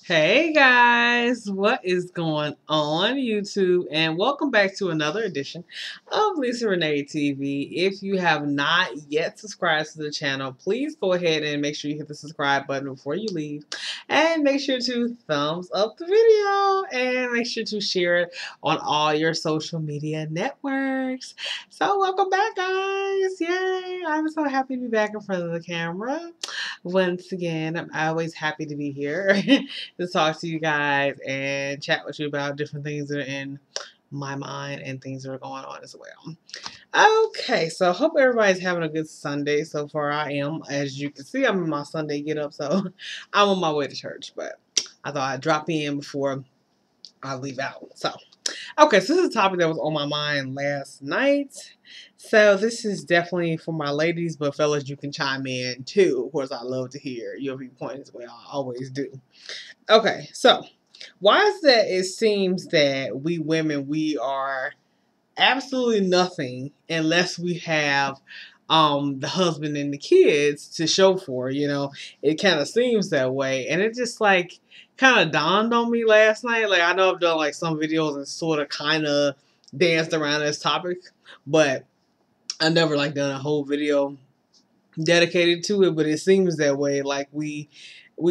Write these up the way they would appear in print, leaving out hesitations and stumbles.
Hey guys, what is going on YouTube? And welcome back to another edition of Lisa Renee TV. If you have not yet subscribed to the channel, please go ahead and make sure you hit the subscribe button before you leave. And make sure to thumbs up the video and make sure to share it on all your social media networks. So welcome back guys. Yay! I'm so happy to be back in front of the camera. Once again, I'm always happy to be here. To talk to you guys and chat with you about different things that are in my mind and things that are going on as well. Okay, so I hope everybody's having a good Sunday. So far I am. As you can see, I'm in my Sunday get up, so I'm on my way to church, but I thought I'd drop in before I leave out. So okay, so this is a topic that was on my mind last night. So this is definitely for my ladies, but fellas, you can chime in too. Of course, I love to hear your viewpoint as well. I always do. Okay, so why is that it seems that we women, we are absolutely nothing unless we have the husband and the kids to show for, it kind of seems that way. And it just like kind of dawned on me last night. Like I know I've done like some videos and sort of kind of danced around this topic, but I never like done a whole video dedicated to it. But it seems that way. Like we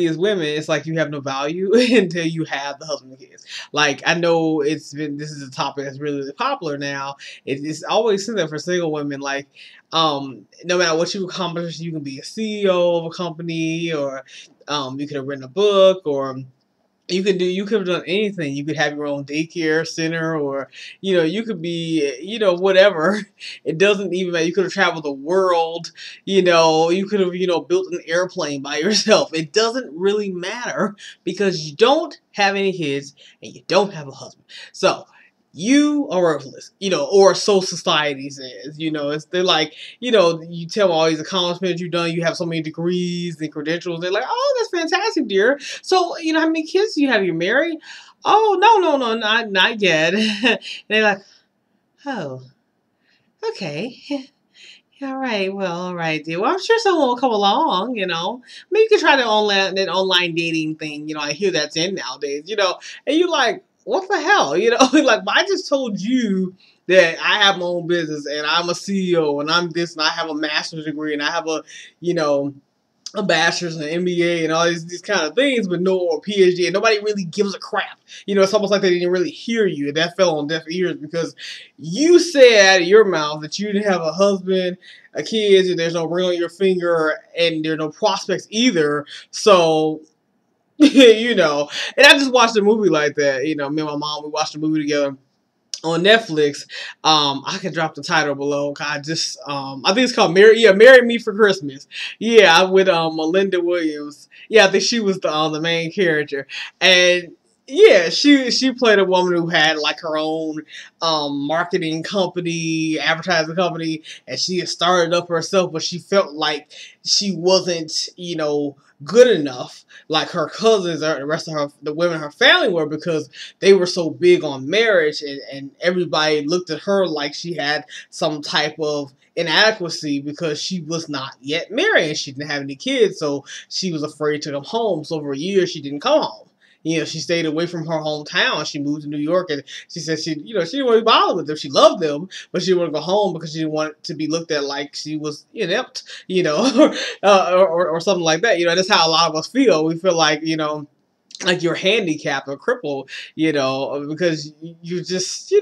as women, it's like you have no value until you have the husband and kids. Like I know this is a topic that's really popular now. It's always seen there for single women. Like no matter what you accomplish, you can be a CEO of a company, or you could have written a book, or you could have done anything. You could have your own daycare center, or you could be whatever. It doesn't even matter. You could have traveled the world. You could have built an airplane by yourself. It doesn't really matter because you don't have any kids and you don't have a husband. So you are worthless, or so society says. They're like, you tell them all these accomplishments you've done, you have so many degrees and credentials. They're like, oh, that's fantastic, dear. So, how many kids do you have? You married? Oh, no, not yet. And they're like, oh, okay. All right, well, all right, dear. Well, I'm sure someone will come along, Maybe you could try the online dating thing, I hear that's in nowadays, and you're like, what the hell, like, I just told you that I have my own business and I'm a CEO and I'm this and I have a master's degree and I have a bachelor's and an MBA and all these kind of things, but no PhD, and nobody really gives a crap. It's almost like they didn't really hear you, and that fell on deaf ears because you said out of your mouth that you didn't have a husband, a kid, and there's no ring on your finger, and there are no prospects either. So, and I just watched a movie like that. Me and my mom, we watched a movie together on Netflix. I can drop the title below. I think it's called Marry Me for Christmas. Yeah, with Melinda Williams. Yeah, I think she was the main character. And yeah, she played a woman who had like her own marketing company, advertising company, and she had started up herself, but she felt like she wasn't, good enough like her cousins or the rest of the women in her family were, because they were so big on marriage, and everybody looked at her like she had some type of inadequacy because she was not yet married and she didn't have any kids, so she was afraid to come home. So for a year she didn't come home. She stayed away from her hometown. She moved to New York, and she said she didn't want to be bothered with them. She loved them, but she didn't want to go home because she didn't want to be looked at like she was inept, or something like that. That's how a lot of us feel. We feel like, like you're handicapped or crippled, because you just,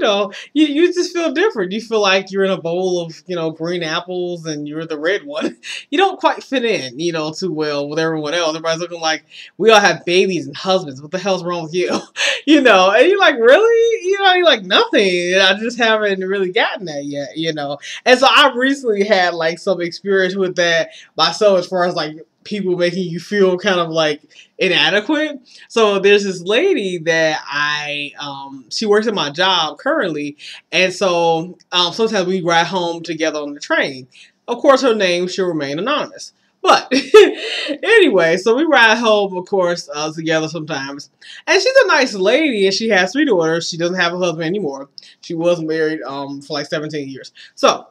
you just feel different. You feel like you're in a bowl of, green apples and you're the red one. You don't quite fit in, too well with everyone else. Everybody's looking like we all have babies and husbands. What the hell's wrong with you? And you're like, really? You're like, nothing. I just haven't really gotten that yet, And so I recently had like some experience with that myself, as far as like people making you feel kind of like inadequate. So there's this lady that she works at my job currently, and so sometimes we ride home together on the train. Of course, her name should remain anonymous. But anyway, so we ride home, of course, together sometimes. And she's a nice lady, and she has 3 daughters. She doesn't have a husband anymore. She was married for like 17 years. So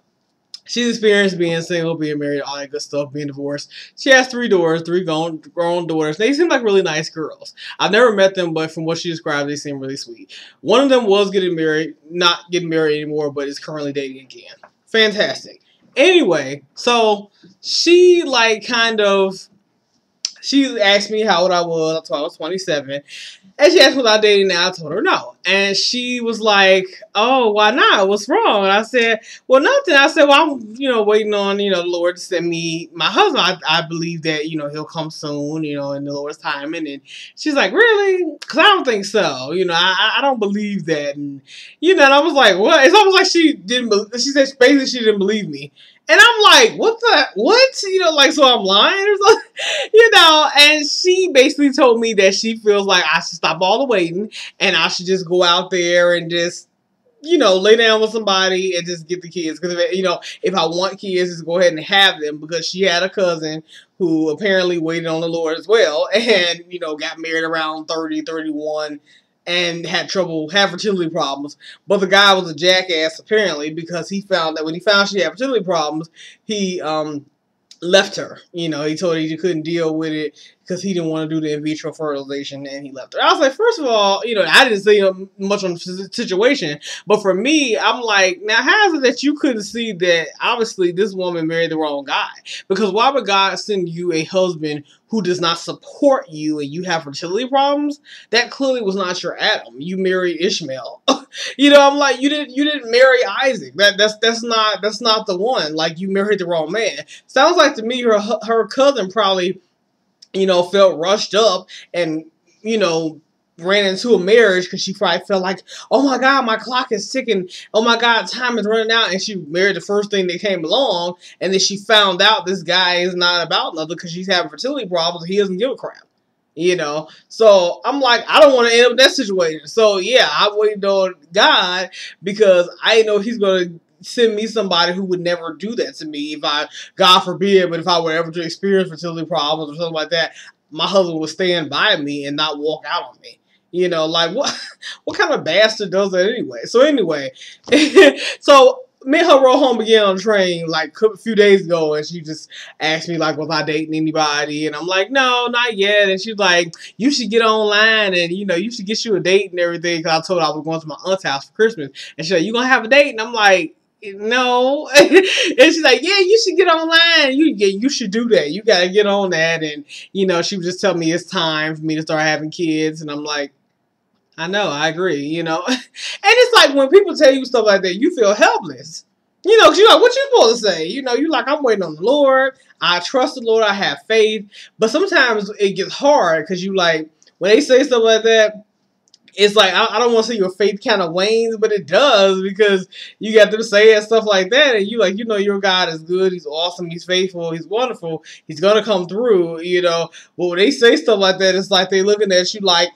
She's experienced being single, being married, all that good stuff, being divorced. She has three daughters, three grown daughters. They seem like really nice girls. I've never met them, but from what she described, they seem really sweet. One of them was getting married, not getting married anymore, but is currently dating again. Fantastic. Anyway, so she like kind of she asked me how old I was. I told her I was 27. And she asked me about dating now. I told her no. And she was like, oh, why not? What's wrong? And I said, well, nothing. I said, well, I'm, waiting on, the Lord to send me my husband. I believe that, he'll come soon, in the Lord's timing. And she's like, really? Because I don't think so. I don't believe that. And I was like, what? It's almost like she didn't, she said basically she didn't believe me. And I'm like, what? So I'm lying or something, and she basically told me that she feels like I should stop all the waiting and I should just go out there and just, lay down with somebody and just get the kids. Because, if I want kids, just go ahead and have them, because she had a cousin who apparently waited on the Lord as well and, got married around 30, 31 and had fertility problems. But the guy was a jackass apparently, because he found that when he found she had fertility problems, he left her. He told her he couldn't deal with it because he didn't want to do the in vitro fertilization, and he left her. I was like, first of all, I didn't see much on the situation, but for me, I'm like, now how is it that you couldn't see that obviously this woman married the wrong guy? Because why would God send you a husband who does not support you and you have fertility problems? That clearly was not your Adam. You married Ishmael. I'm like, you didn't marry Isaac. That's not the one. Like, you married the wrong man. Sounds like to me her cousin probably, felt rushed up and, ran into a marriage because she probably felt like, oh my God, my clock is ticking. Oh my God, time is running out. And she married the first thing that came along. And then she found out this guy is not about nothing because she's having fertility problems and he doesn't give a crap. So I'm like, I don't want to end up in that situation. So yeah, I waited on God because I know he's going to send me somebody who would never do that to me God forbid, but if I were ever to experience fertility problems or something like that, my husband would stand by me and not walk out on me. Like what kind of bastard does that anyway? So anyway, so me and her rode home again on the train like a few days ago, and she just asked me like, was I dating anybody? And I'm like, no, not yet. And she's like, you should get online and you should get you a date and everything, because I told her I was going to my aunt's house for Christmas. And she's like, you gonna have a date? And I'm like, no. And she's like, yeah, you should get online. You should do that. You gotta get on that. And she would just tell me it's time for me to start having kids. And I'm like, I know, I agree, And it's like when people tell you stuff like that, you feel helpless. Because you're like, what you supposed to say? You're like, I'm waiting on the Lord. I trust the Lord. I have faith. But sometimes it gets hard because you like, when they say stuff like that, it's like, I don't want to say your faith kind of wanes, but it does, because you got them saying stuff like that, and you like, your God is good, he's awesome, he's faithful, he's wonderful, he's going to come through, But when they say stuff like that, it's like they looking at you like,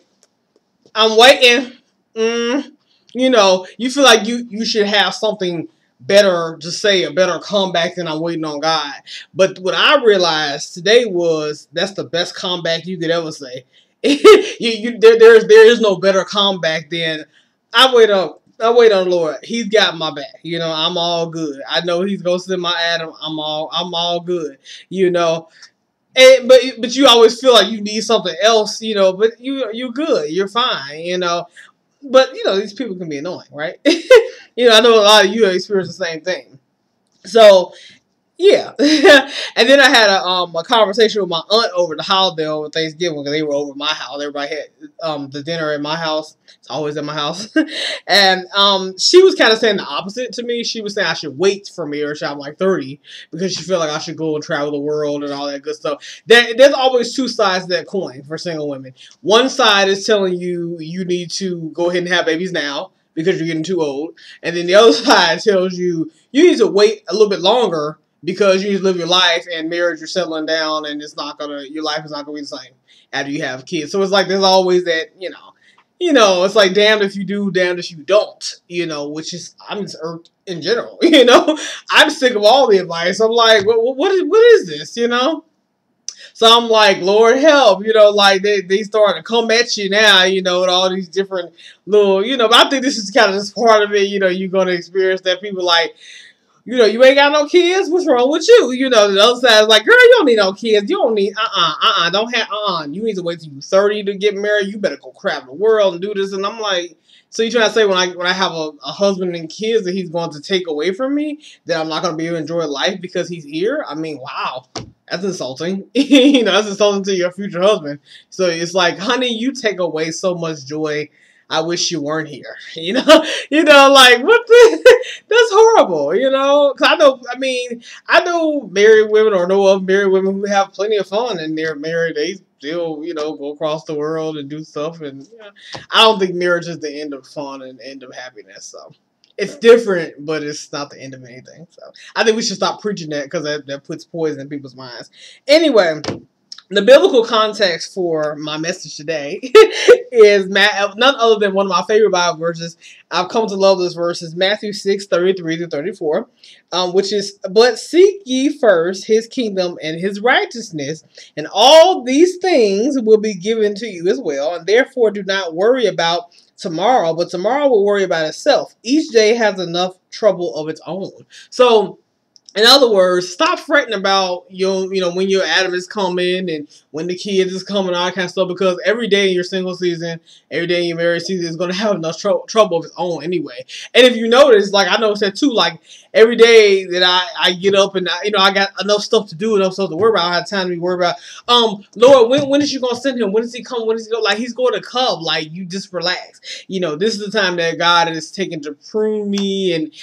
I'm waiting. You feel like you should have something better to say, a better comeback than I'm waiting on God. But what I realized today was that's the best comeback you could ever say. There is no better comeback than I wait on the Lord. He's got my back. I'm all good. I know he's gonna send my Adam. I'm all good. But you always feel like you need something else, but you're good. You're fine, But, these people can be annoying, right? I know a lot of you have experienced the same thing. So, yeah. And then I had a conversation with my aunt over the holiday over Thanksgiving, because they were over at my house. Everybody had the dinner at my house. It's always at my house. And she was kind of saying the opposite to me. She was saying I should wait for marriage. I'm like 30, because she felt like I should go and travel the world and all that good stuff. There's always two sides to that coin for single women. One side is telling you need to go ahead and have babies now because you're getting too old. And then the other side tells you need to wait a little bit longer because you need to live your life, and marriage, you're settling down, and your life is not gonna be the same after you have kids. So it's like there's always that, it's like damned if you do, damned if you don't, which is, I'm just irked in general, I'm sick of all the advice. I'm like, what is this, So I'm like, Lord help, like they starting to come at you now, with all these different little, but I think this is kind of just part of it, you're going to experience that people like, You ain't got no kids. What's wrong with you? The other side is like, girl, you don't need no kids. You don't need, don't have, You need to wait till you're 30 to get married. You better go crap the world and do this. And I'm like, so you trying to say when I have a husband and kids that he's going to take away from me, that I'm not going to be able to enjoy life because he's here? I mean, wow. That's insulting. That's insulting to your future husband. So it's like, honey, you take away so much joy. I wish you weren't here. Like what the that's horrible, Cause I know married women or know of married women who have plenty of fun and they're married. They still, go across the world and do stuff. And I don't think marriage is the end of fun and end of happiness. So it's different, but it's not the end of anything. So I think we should stop preaching that because that puts poison in people's minds. Anyway, the biblical context for my message today is none other than one of my favorite Bible verses. I've come to love this verse is Matthew 6:33-34, which is, but seek ye first his kingdom and his righteousness, and all these things will be given to you as well. And therefore do not worry about tomorrow, but tomorrow will worry about itself. Each day has enough trouble of its own. So, in other words, stop fretting about when your Adam is coming and when the kids is coming, all that kind of stuff, because every day in your single season, every day in your marriage season is going to have enough trouble of its own anyway. And if you notice, like I noticed that too, like every day that I get up and I got enough stuff to do, enough stuff to worry about, I don't have time to be worried about. Lord, when is you going to send him? When is he come? When is he go? Like he's going to come. Like you just relax. This is the time that God is taking to prune me and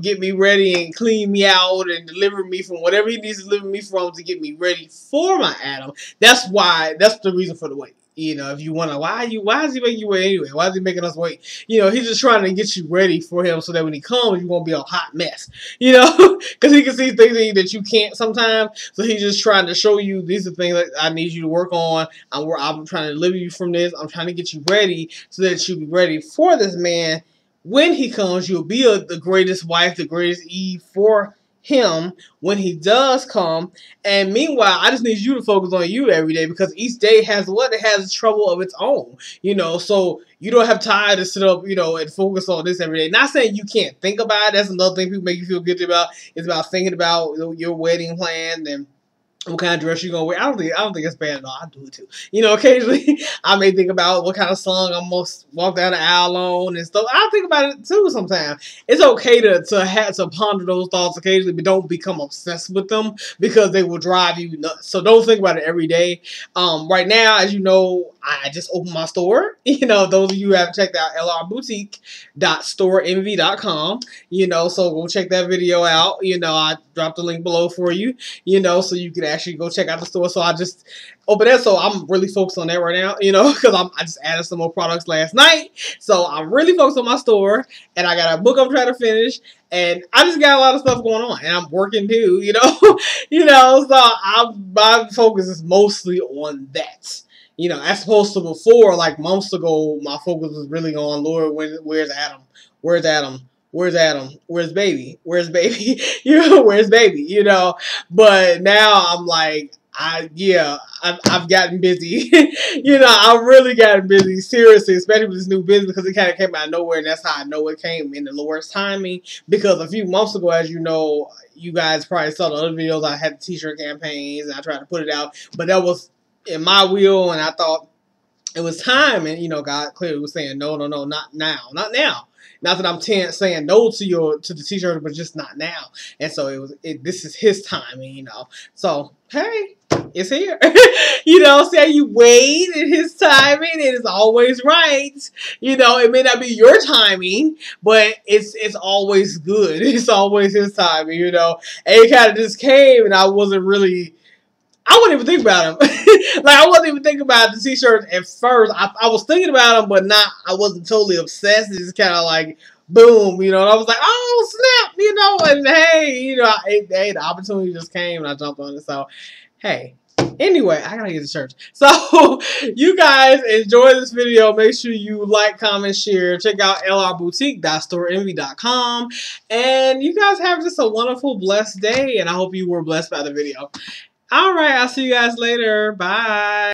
get me ready and clean me out and deliver me from whatever he needs to deliver me from to get me ready for my Adam. That's the reason for the wait. If you want to, why is he making you wait anyway? Why is he making us wait? He's just trying to get you ready for him so that when he comes, you won't be a hot mess. Because he can see things in you that you can't sometimes. So he's just trying to show you these are things that I need you to work on. I'm trying to deliver you from this. I'm trying to get you ready so that you'll be ready for this man. When he comes, you'll be the greatest wife, the greatest Eve for him when he does come. And meanwhile, I just need you to focus on you every day, because each day has it has trouble of its own, so you don't have time to sit up, and focus on this every day. Not saying you can't think about it. That's another thing people make you feel guilty about. It's about thinking about your wedding plan and what kind of dress you're gonna wear. I don't think it's bad at all. I do it too. Occasionally I may think about what kind of song I'm gonna walk down the aisle on and stuff. I think about it too sometimes. It's okay to have to ponder those thoughts occasionally, but don't become obsessed with them because they will drive you nuts. So don't think about it every day. Right now, as you know, I just opened my store. Those of you who haven't checked out lrboutique.storeenvy.com, so go check that video out. I dropped the link below for you, so you can actually go check out the store. So I just opened that. So I'm really focused on that right now, because I just added some more products last night. So I'm really focused on my store, and I got a book I'm trying to finish, and I just got a lot of stuff going on, and I'm working too, so my focus is mostly on that. As opposed to before, like months ago, my focus was really on, Lord, where's Adam? Where's Adam? Where's Adam? Where's baby? Where's baby? Where's baby? But now I'm like, I've gotten busy. I've really gotten busy, seriously, especially with this new business, because it kind of came out of nowhere, and that's how I know it came in the Lord's timing. Because a few months ago, as you know, you guys probably saw the other videos, I had the t-shirt campaigns, and I tried to put it out, but that was in my will, and I thought it was time, and God clearly was saying no, not now. Not that I'm saying no to the t-shirt, but just not now. And so this is his timing, So hey, it's here. Say you wait in his timing, it is always right. It may not be your timing, but it's always good. It's always his timing, And it kind of just came, and I wouldn't even think about him. Like, I wasn't even thinking about the t-shirts at first. I was thinking about them, but I wasn't totally obsessed. It's just kind of like, boom, and I was like, oh, snap, and hey, hey, the opportunity just came, and I jumped on it. So, hey. Anyway, I gotta get to church. So, you guys enjoy this video. Make sure you like, comment, share. Check out lrboutique.storeenvy.com. And you guys have just a wonderful, blessed day. And I hope you were blessed by the video. All right, I'll see you guys later. Bye.